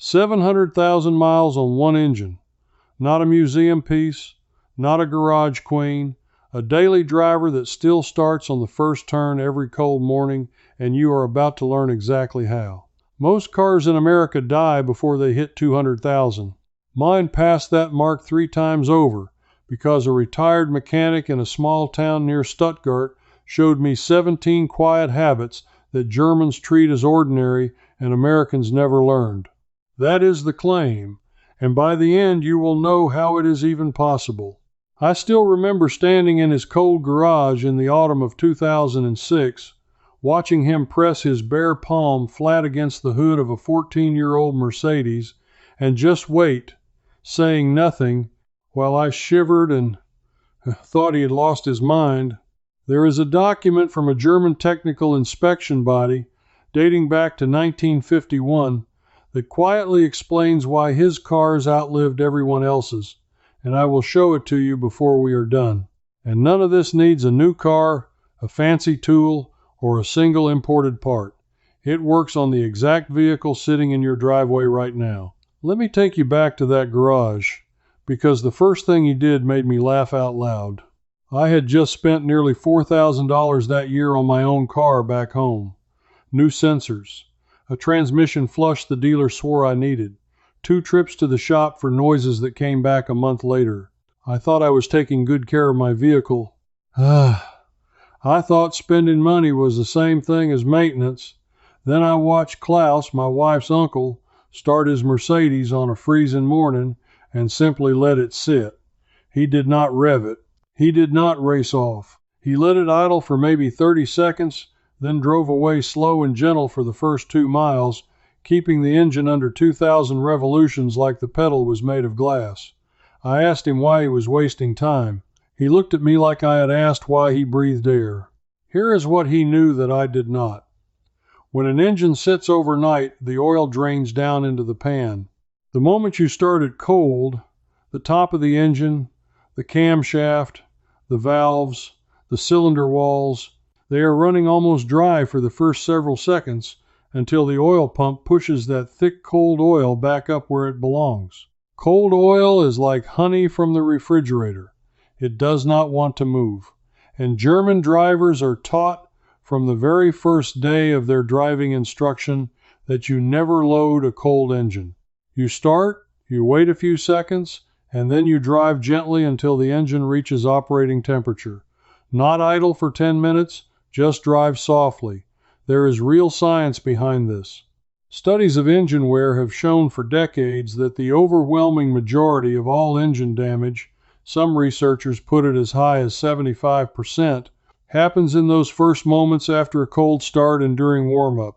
700,000 miles on one engine. Not a museum piece, not a garage queen, a daily driver that still starts on the first turn every cold morning, and you are about to learn exactly how. Most cars in America die before they hit 200,000. Mine passed that mark 3 times over because a retired mechanic in a small town near Stuttgart showed me 17 quiet habits that Germans treat as ordinary and Americans never learned. That is the claim, and by the end you will know how it is even possible. I still remember standing in his cold garage in the autumn of 2006, watching him press his bare palm flat against the hood of a 14-year-old Mercedes and just wait, saying nothing, while I shivered and thought he had lost his mind. There is a document from a German technical inspection body dating back to 1951 that quietly explains why his cars outlived everyone else's, and I will show it to you before we are done. And none of this needs a new car, a fancy tool, or a single imported part. It works on the exact vehicle sitting in your driveway right now. Let me take you back to that garage, because the first thing he did made me laugh out loud. I had just spent nearly $4,000 that year on my own car back home. New sensors, a transmission flush the dealer swore I needed, 2 trips to the shop for noises that came back a month later. I thought I was taking good care of my vehicle. I thought spending money was the same thing as maintenance. Then I watched Klaus, my wife's uncle, start his Mercedes on a freezing morning and simply let it sit. He did not rev it. He did not race off. He let it idle for maybe 30 seconds, then drove away slow and gentle for the first 2 miles, keeping the engine under 2,000 revolutions like the pedal was made of glass. I asked him why he was wasting time. He looked at me like I had asked why he breathed air. Here is what he knew that I did not. When an engine sits overnight, the oil drains down into the pan. The moment you start it cold, the top of the engine, the camshaft, the valves, the cylinder walls, they are running almost dry for the first several seconds until the oil pump pushes that thick cold oil back up where it belongs. Cold oil is like honey from the refrigerator. It does not want to move. And German drivers are taught from the very first day of their driving instruction that you never load a cold engine. You start, you wait a few seconds, and then you drive gently until the engine reaches operating temperature. Not idle for 10 minutes, just drive softly. There is real science behind this. Studies of engine wear have shown for decades that the overwhelming majority of all engine damage, some researchers put it as high as 75%, happens in those first moments after a cold start and during warm-up.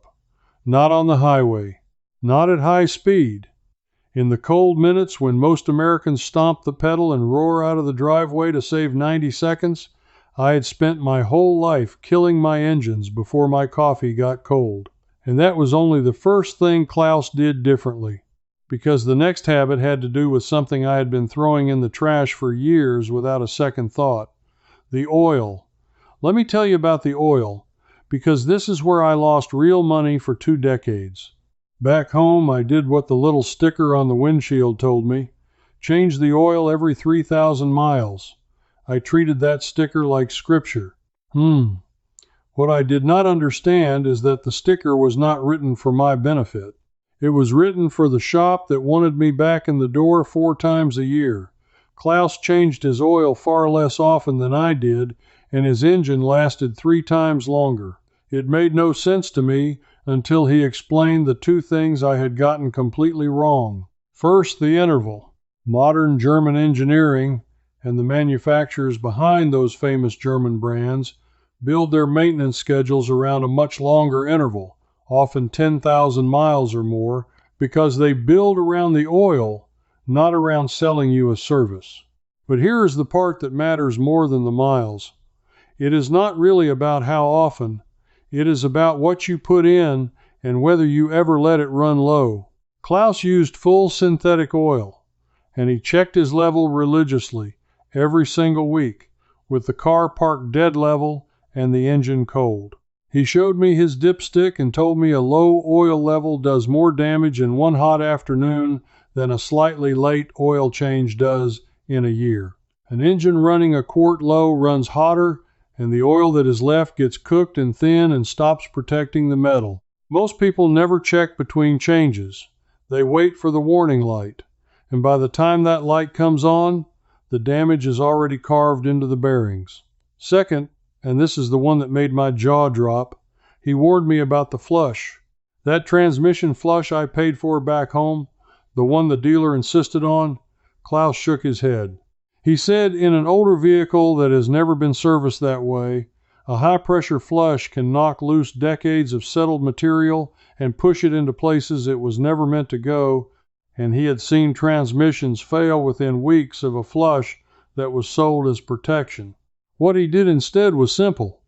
Not on the highway. Not at high speed. In the cold minutes when most Americans stomp the pedal and roar out of the driveway to save 90 seconds, I had spent my whole life killing my engines before my coffee got cold. And that was only the first thing Klaus did differently, because the next habit had to do with something I had been throwing in the trash for years without a second thought. The oil. Let me tell you about the oil, because this is where I lost real money for 2 decades. Back home, I did what the little sticker on the windshield told me. Change the oil every 3,000 miles. I treated that sticker like scripture. What I did not understand is that the sticker was not written for my benefit. It was written for the shop that wanted me back in the door 4 times a year. Klaus changed his oil far less often than I did, and his engine lasted 3 times longer. It made no sense to me until he explained the 2 things I had gotten completely wrong. First, the interval. Modern German engineering, and the manufacturers behind those famous German brands, build their maintenance schedules around a much longer interval, often 10,000 miles or more, because they build around the oil, not around selling you a service. But here is the part that matters more than the miles. It is not really about how often. It is about what you put in and whether you ever let it run low. Klaus used full synthetic oil, and he checked his level religiously every single week, with the car parked dead level and the engine cold. He showed me his dipstick and told me a low oil level does more damage in one hot afternoon than a slightly late oil change does in a year. An engine running a quart low runs hotter, and the oil that is left gets cooked and thin and stops protecting the metal. Most people never check between changes. They wait for the warning light, and by the time that light comes on, the damage is already carved into the bearings. Second, and this is the one that made my jaw drop, he warned me about the flush. That transmission flush I paid for back home, the one the dealer insisted on, Klaus shook his head. He said in an older vehicle that has never been serviced that way, a high-pressure flush can knock loose decades of settled material and push it into places it was never meant to go, and he had seen transmissions fail within weeks of a flush that was sold as protection. What he did instead was simple.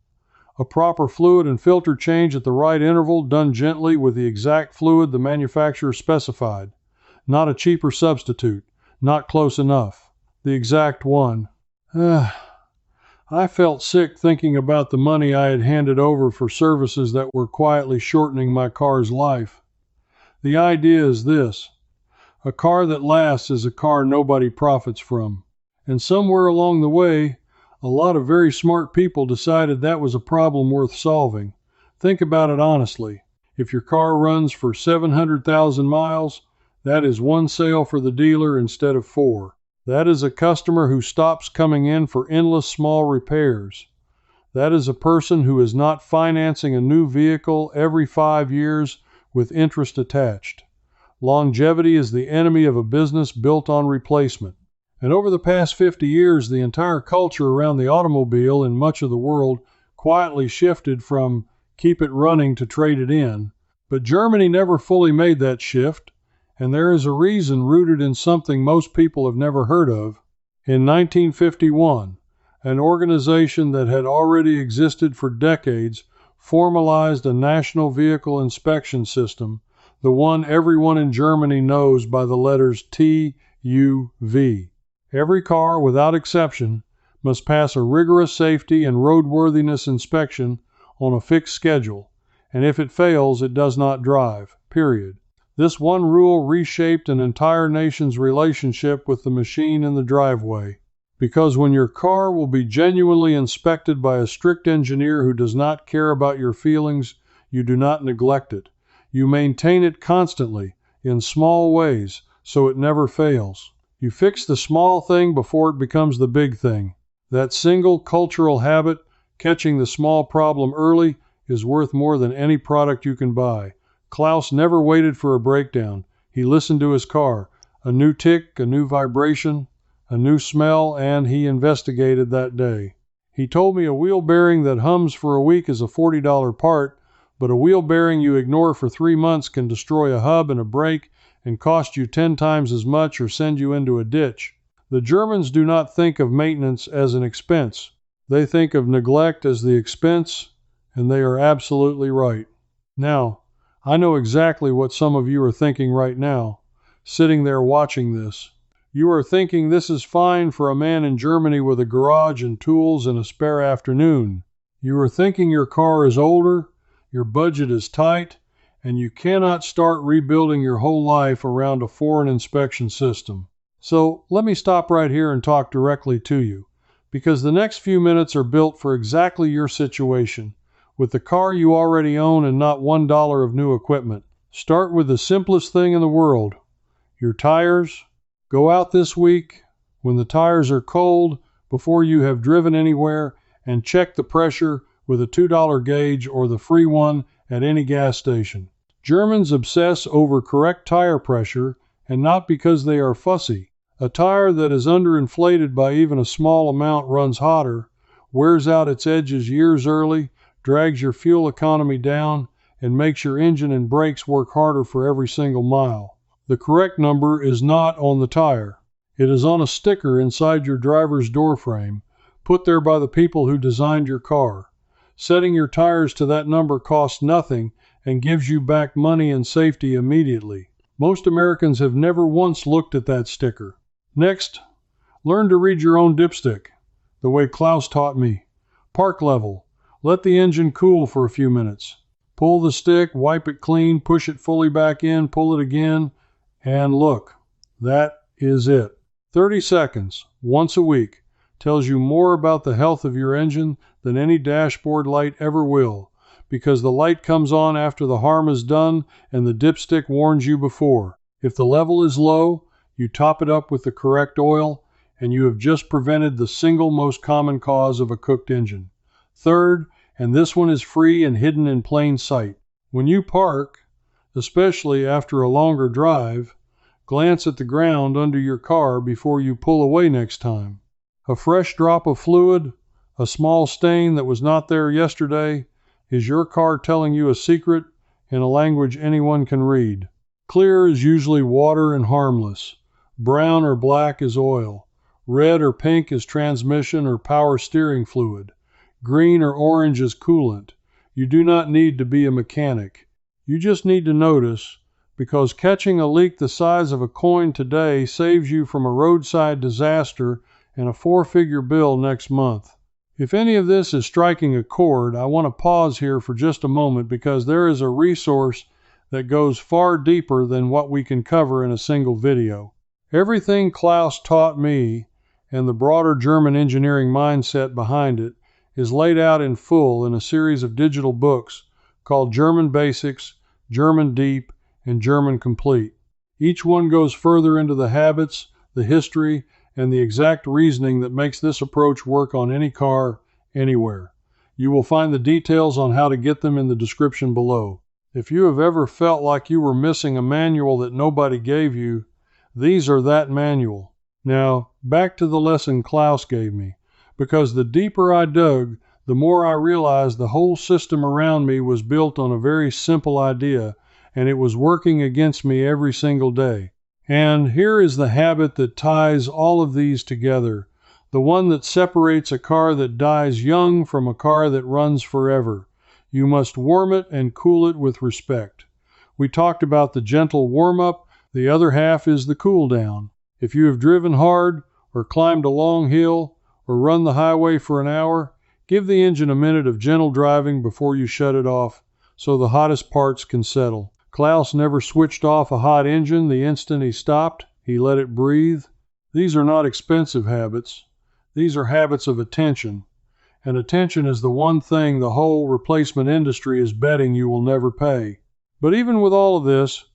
A proper fluid and filter change at the right interval done gently with the exact fluid the manufacturer specified. Not a cheaper substitute. Not close enough. The exact one. I felt sick thinking about the money I had handed over for services that were quietly shortening my car's life. The idea is this. A car that lasts is a car nobody profits from. And somewhere along the way, a lot of very smart people decided that was a problem worth solving. Think about it honestly. If your car runs for 700,000 miles, that is one sale for the dealer instead of 4. That is a customer who stops coming in for endless small repairs. That is a person who is not financing a new vehicle every 5 years with interest attached. Longevity is the enemy of a business built on replacement. And over the past 50 years, the entire culture around the automobile in much of the world quietly shifted from keep it running to trade it in. But Germany never fully made that shift, and there is a reason rooted in something most people have never heard of. In 1951, an organization that had already existed for decades formalized a national vehicle inspection system, the one everyone in Germany knows by the letters TÜV. Every car, without exception, must pass a rigorous safety and roadworthiness inspection on a fixed schedule, and if it fails, it does not drive, period. This one rule reshaped an entire nation's relationship with the machine in the driveway, because when your car will be genuinely inspected by a strict engineer who does not care about your feelings, you do not neglect it. You maintain it constantly, in small ways, so it never fails. You fix the small thing before it becomes the big thing. That single cultural habit, catching the small problem early, is worth more than any product you can buy. Klaus never waited for a breakdown. He listened to his car. A new tick, a new vibration, a new smell, and he investigated that day. He told me a wheel bearing that hums for a week is a $40 part, but a wheel bearing you ignore for 3 months can destroy a hub and a brake and cost you 10 times as much or send you into a ditch. The Germans do not think of maintenance as an expense. They think of neglect as the expense, and they are absolutely right. Now, I know exactly what some of you are thinking right now, sitting there watching this. You are thinking this is fine for a man in Germany with a garage and tools and a spare afternoon. You are thinking your car is older, your budget is tight, and you cannot start rebuilding your whole life around a foreign inspection system. So let me stop right here and talk directly to you, because the next few minutes are built for exactly your situation, with the car you already own and not $1 of new equipment. Start with the simplest thing in the world, your tires. Go out this week when the tires are cold before you have driven anywhere and check the pressure with a $2 gauge or the free one at any gas station. Germans obsess over correct tire pressure, and not because they are fussy. A tire that is underinflated by even a small amount runs hotter, wears out its edges years early, drags your fuel economy down, and makes your engine and brakes work harder for every single mile. The correct number is not on the tire. It is on a sticker inside your driver's door frame, put there by the people who designed your car. Setting your tires to that number costs nothing and gives you back money and safety immediately. Most Americans have never once looked at that sticker. Next, learn to read your own dipstick, the way Klaus taught me. Park level. Let the engine cool for a few minutes. Pull the stick, wipe it clean, push it fully back in, pull it again, and look, that is it. 30 seconds, once a week, tells you more about the health of your engine than any dashboard light ever will, because the light comes on after the harm is done and the dipstick warns you before. If the level is low, you top it up with the correct oil, and you have just prevented the single most common cause of a cooked engine. Third, and this one is free and hidden in plain sight. When you park, especially after a longer drive, glance at the ground under your car before you pull away next time. A fresh drop of fluid, a small stain that was not there yesterday, is your car telling you a secret in a language anyone can read. Clear is usually water and harmless. Brown or black is oil. Red or pink is transmission or power steering fluid. Green or orange is coolant. You do not need to be a mechanic. You just need to notice, because catching a leak the size of a coin today saves you from a roadside disaster and a 4-figure bill next month. If any of this is striking a chord, I want to pause here for just a moment because there is a resource that goes far deeper than what we can cover in a single video. Everything Klaus taught me and the broader German engineering mindset behind it is laid out in full in a series of digital books called German Basics, German Deep, and German Complete. Each one goes further into the habits, the history, and the exact reasoning that makes this approach work on any car, anywhere. You will find the details on how to get them in the description below. If you have ever felt like you were missing a manual that nobody gave you, these are that manual. Now, back to the lesson Klaus gave me. Because the deeper I dug, the more I realized the whole system around me was built on a very simple idea, and it was working against me every single day. And here is the habit that ties all of these together, the one that separates a car that dies young from a car that runs forever. You must warm it and cool it with respect. We talked about the gentle warm-up. The other half is the cool-down. If you have driven hard or climbed a long hill, or run the highway for an hour, give the engine a minute of gentle driving before you shut it off so the hottest parts can settle. Klaus never switched off a hot engine the instant he stopped. He let it breathe. These are not expensive habits. These are habits of attention. And attention is the one thing the whole replacement industry is betting you will never pay. But even with all of this,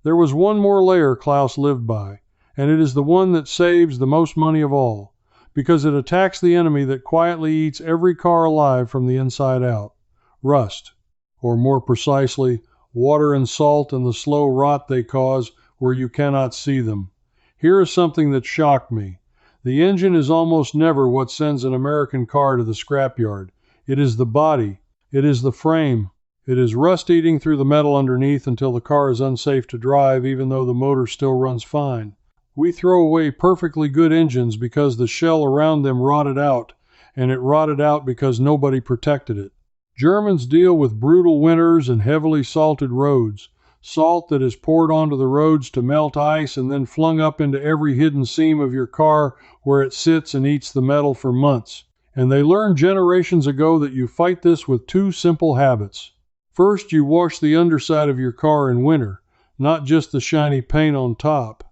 there was one more layer Klaus lived by, and it is the one that saves the most money of all, because it attacks the enemy that quietly eats every car alive from the inside out. Rust, or more precisely, water and salt and the slow rot they cause where you cannot see them. Here is something that shocked me. The engine is almost never what sends an American car to the scrapyard. It is the body. It is the frame. It is rust eating through the metal underneath until the car is unsafe to drive even though the motor still runs fine. We throw away perfectly good engines because the shell around them rotted out, and it rotted out because nobody protected it. Germans deal with brutal winters and heavily salted roads, salt that is poured onto the roads to melt ice and then flung up into every hidden seam of your car where it sits and eats the metal for months. And they learned generations ago that you fight this with 2 simple habits. First, you wash the underside of your car in winter, not just the shiny paint on top.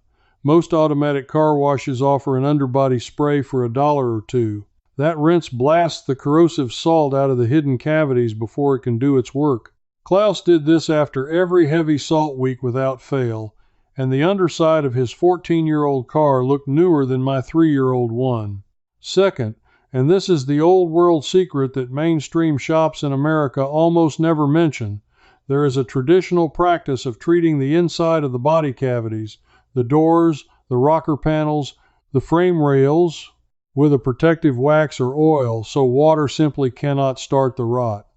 Most automatic car washes offer an underbody spray for $1 or $2. That rinse blasts the corrosive salt out of the hidden cavities before it can do its work. Klaus did this after every heavy salt week without fail, and the underside of his 14-year-old car looked newer than my 3-year-old one. Second, and this is the old world secret that mainstream shops in America almost never mention, there is a traditional practice of treating the inside of the body cavities, the doors, the rocker panels, the frame rails, with a protective wax or oil so water simply cannot start the rot.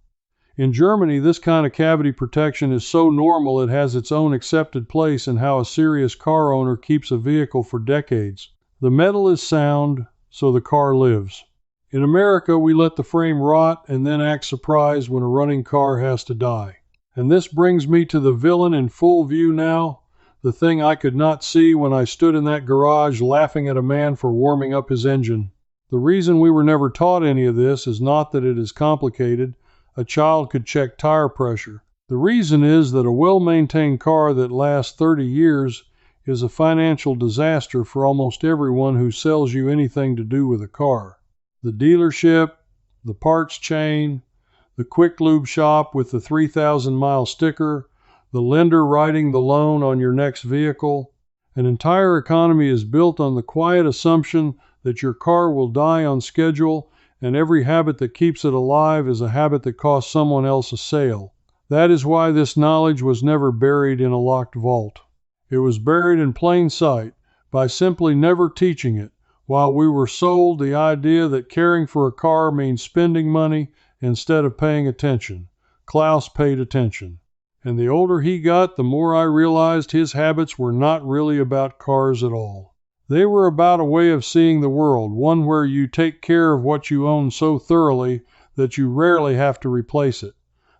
In Germany, this kind of cavity protection is so normal it has its own accepted place in how a serious car owner keeps a vehicle for decades. The metal is sound, so the car lives. In America, we let the frame rot and then act surprised when a running car has to die. And this brings me to the villain in full view now, the thing I could not see when I stood in that garage laughing at a man for warming up his engine. The reason we were never taught any of this is not that it is complicated, a child could check tire pressure. The reason is that a well-maintained car that lasts 30 years is a financial disaster for almost everyone who sells you anything to do with a car. The dealership, the parts chain, the quick lube shop with the 3,000-mile sticker, the lender writing the loan on your next vehicle. An entire economy is built on the quiet assumption that your car will die on schedule, and every habit that keeps it alive is a habit that costs someone else a sale. That is why this knowledge was never buried in a locked vault. It was buried in plain sight by simply never teaching it, while we were sold the idea that caring for a car means spending money instead of paying attention. Klaus paid attention. And the older he got, the more I realized his habits were not really about cars at all. They were about a way of seeing the world, one where you take care of what you own so thoroughly that you rarely have to replace it.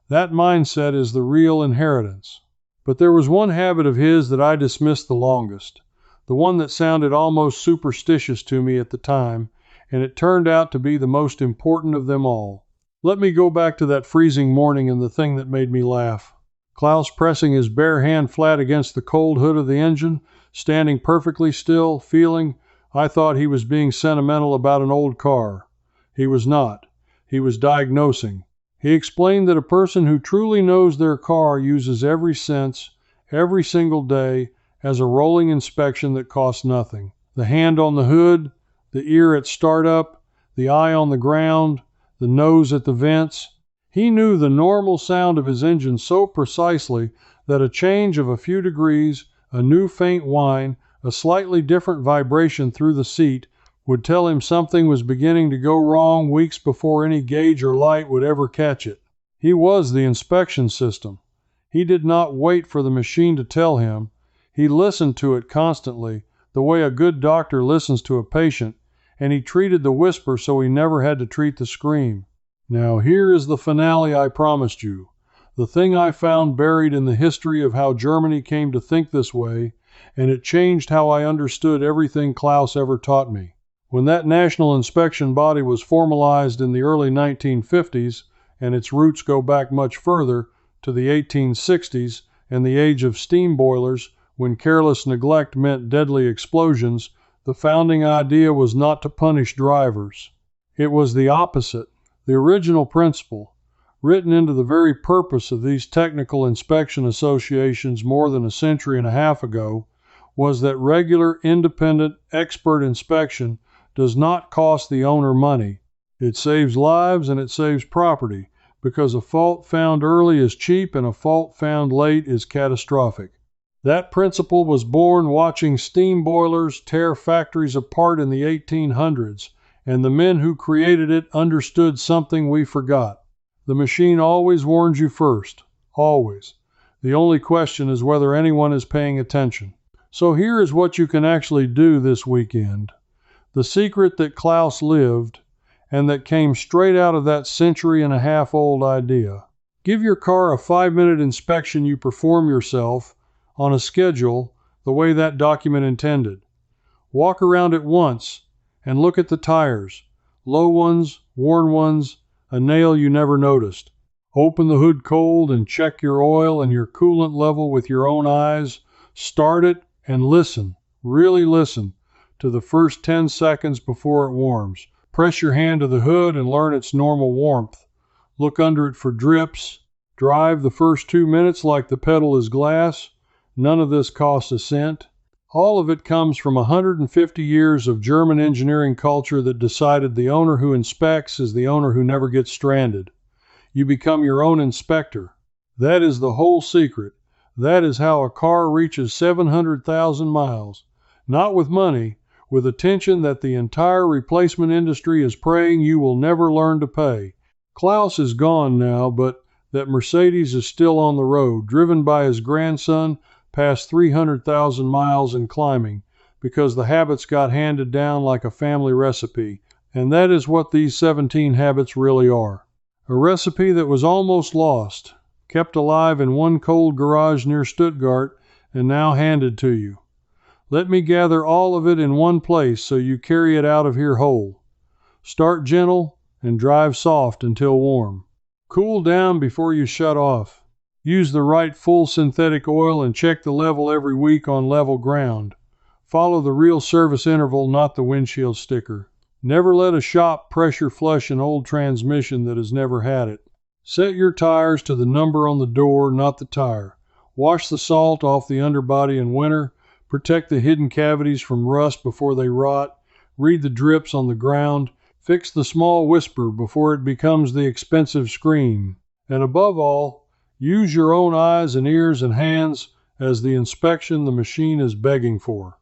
That mindset is the real inheritance. But there was one habit of his that I dismissed the longest, the one that sounded almost superstitious to me at the time, and it turned out to be the most important of them all. Let me go back to that freezing morning and the thing that made me laugh. Klaus pressing his bare hand flat against the cold hood of the engine, standing perfectly still, feeling, I thought he was being sentimental about an old car. He was not. He was diagnosing. He explained that a person who truly knows their car uses every sense, every single day, as a rolling inspection that costs nothing. The hand on the hood, the ear at startup, the eye on the ground, the nose at the vents. He knew the normal sound of his engine so precisely that a change of a few degrees, a new faint whine, a slightly different vibration through the seat would tell him something was beginning to go wrong weeks before any gauge or light would ever catch it. He was the inspection system. He did not wait for the machine to tell him. He listened to it constantly, the way a good doctor listens to a patient, and he treated the whisper so he never had to treat the scream. Now here is the finale I promised you, the thing I found buried in the history of how Germany came to think this way, and it changed how I understood everything Klaus ever taught me. When that national inspection body was formalized in the early 1950s, and its roots go back much further, to the 1860s and the age of steam boilers, when careless neglect meant deadly explosions, the founding idea was not to punish drivers. It was the opposite. The original principle, written into the very purpose of these technical inspection associations more than a century and a half ago, was that regular, independent, expert inspection does not cost the owner money. It saves lives and it saves property, because a fault found early is cheap and a fault found late is catastrophic. That principle was born watching steam boilers tear factories apart in the 1800s, and the men who created it understood something we forgot. The machine always warns you first. Always. The only question is whether anyone is paying attention. So here is what you can actually do this weekend. The secret that Klaus lived, and that came straight out of that century-and-a-half-old idea. Give your car a 5-minute inspection you perform yourself, on a schedule, the way that document intended. Walk around it once, and look at the tires, low ones, worn ones, a nail you never noticed. Open the hood cold and check your oil and your coolant level with your own eyes. Start it and listen, really listen, to the first 10 seconds before it warms. Press your hand to the hood and learn its normal warmth. Look under it for drips. Drive the first 2 minutes like the pedal is glass. None of this costs a cent. All of it comes from 150 years of German engineering culture that decided the owner who inspects is the owner who never gets stranded. You become your own inspector. That is the whole secret. That is how a car reaches 700,000 miles. Not with money, with attention that the entire replacement industry is praying you will never learn to pay. Klaus is gone now, but that Mercedes is still on the road, driven by his grandson past 300,000 miles and climbing, because the habits got handed down like a family recipe, and that is what these 17 habits really are. A recipe that was almost lost, kept alive in one cold garage near Stuttgart, and now handed to you. Let me gather all of it in one place so you carry it out of here whole. Start gentle and drive soft until warm. Cool down before you shut off. Use the right full synthetic oil and check the level every week on level ground. Follow the real service interval, not the windshield sticker. Never let a shop pressure flush an old transmission that has never had it. Set your tires to the number on the door, not the tire. Wash the salt off the underbody in winter. Protect the hidden cavities from rust before they rot. Read the drips on the ground. Fix the small whisper before it becomes the expensive scream. And above all, use your own eyes and ears and hands as the inspection the machine is begging for.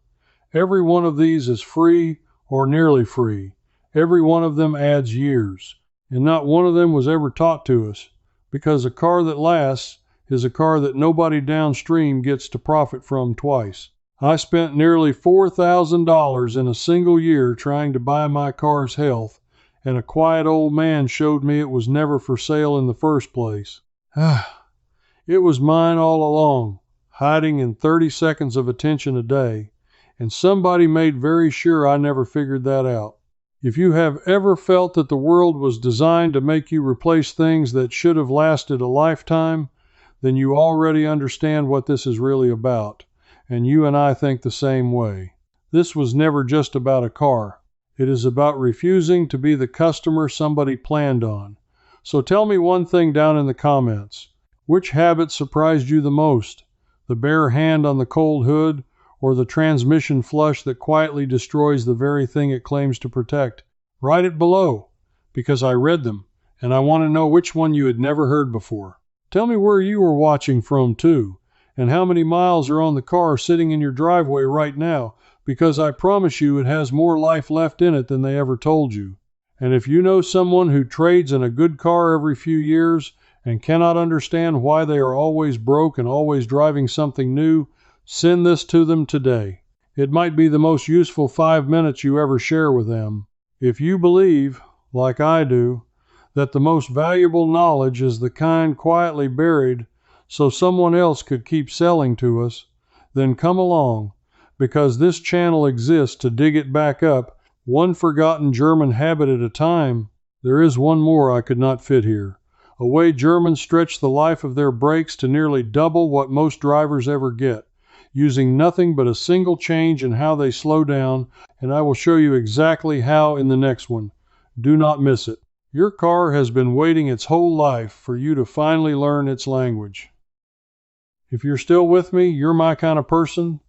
Every one of these is free or nearly free. Every one of them adds years. And not one of them was ever taught to us, because a car that lasts is a car that nobody downstream gets to profit from twice. I spent nearly $4,000 in a single year trying to buy my car's health, and a quiet old man showed me it was never for sale in the first place. It was mine all along, hiding in 30 seconds of attention a day, and somebody made very sure I never figured that out. If you have ever felt that the world was designed to make you replace things that should have lasted a lifetime, then you already understand what this is really about, and you and I think the same way. This was never just about a car. It is about refusing to be the customer somebody planned on. So tell me one thing down in the comments. Which habit surprised you the most? The bare hand on the cold hood, or the transmission flush that quietly destroys the very thing it claims to protect? Write it below, because I read them, and I want to know which one you had never heard before. Tell me where you were watching from, too, and how many miles are on the car sitting in your driveway right now, because I promise you it has more life left in it than they ever told you. And if you know someone who trades in a good car every few years and cannot understand why they are always broke and always driving something new, send this to them today. It might be the most useful 5 minutes you ever share with them. If you believe, like I do, that the most valuable knowledge is the kind quietly buried so someone else could keep selling to us, then come along, because this channel exists to dig it back up, one forgotten German habit at a time. There is one more I could not fit here. A way Germans stretch the life of their brakes to nearly double what most drivers ever get, using nothing but a single change in how they slow down, and I will show you exactly how in the next one. Do not miss it. Your car has been waiting its whole life for you to finally learn its language. If you're still with me, you're my kind of person.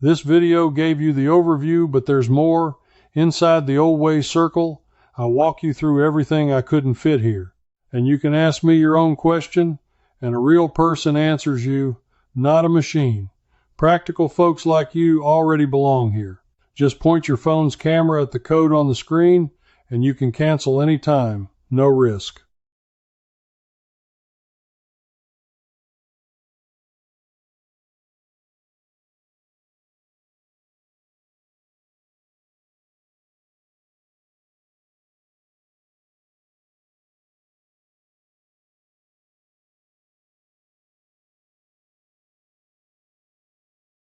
This video gave you the overview, but there's more. Inside the old way circle, I'll walk you through everything I couldn't fit here. And you can ask me your own question, and a real person answers you, not a machine. Practical folks like you already belong here. Just point your phone's camera at the code on the screen, and you can cancel any time. No risk.